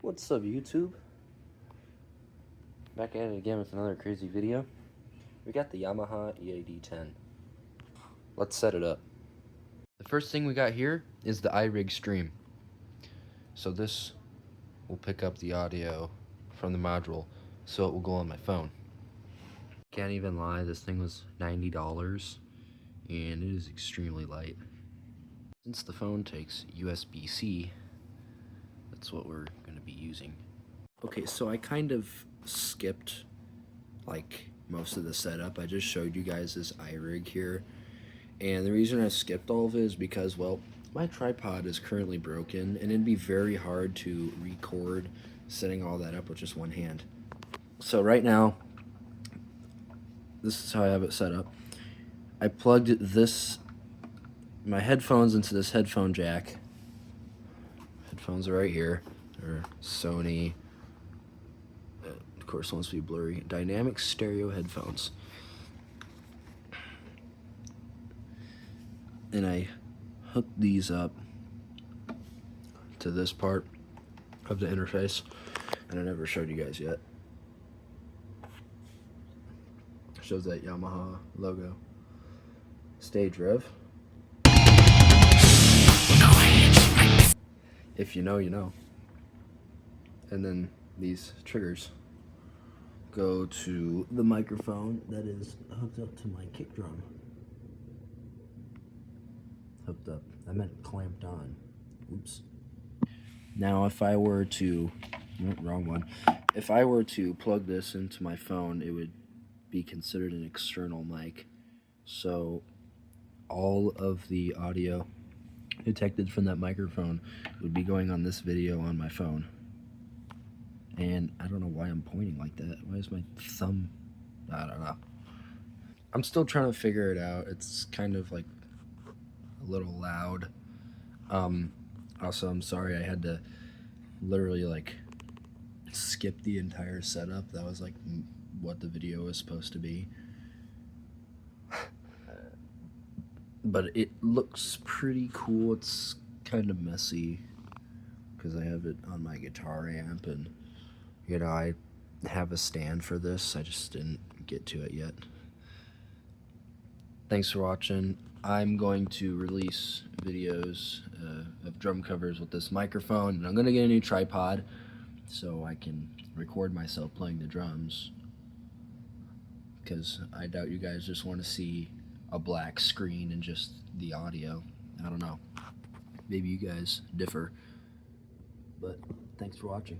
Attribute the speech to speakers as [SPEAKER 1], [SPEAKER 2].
[SPEAKER 1] What's up, YouTube? Back at it again with another crazy video. We got the Yamaha EAD-10. Let's set it up. The first thing we got here is the iRig stream. So this will pick up the audio from the module, so it will go on my phone. Can't even lie, this thing was $90 and it is extremely light. Since the phone takes USB-C, that's what we're going to be using. Okay, so I kind of skipped like most of the setup. I just showed you guys this iRig here, and the reason I skipped all of it is because, well, my tripod is currently broken and it'd be very hard to record setting all that up with just one hand. So right now, this is how I have it set up. I plugged my headphones into this headphone jack. Headphones are right here. They're Sony, of course, wants to be blurry, dynamic stereo headphones. And I hooked these up to this part of the interface, and I never showed you guys yet. Shows that Yamaha logo. Stage rev. If you know, you know. And then these triggers go to the microphone that is hooked up to my kick drum. Hooked up. I meant clamped on. Oops. Now if I were to, wrong one. If I were to plug this into my phone, it would be considered an external mic. So all of the audio detected from that microphone would be going on this video on my phone. And I don't know why I'm pointing like that. Why is my thumb? I don't know. I'm still trying to figure it out. It's kind of like a little loud. Also, I'm sorry I had to literally like skip the entire setup. That was like what the video was supposed to be. But it looks pretty cool. It's kind of messy because I have it on my guitar amp, and you know, I have a stand for this. I just didn't get to it yet. Thanks for watching. I'm going to release videos of drum covers with this microphone, and I'm going to get a new tripod so I can record myself playing the drums, because I doubt you guys just want to see a black screen and just the audio. I don't know. Maybe you guys differ, but thanks for watching.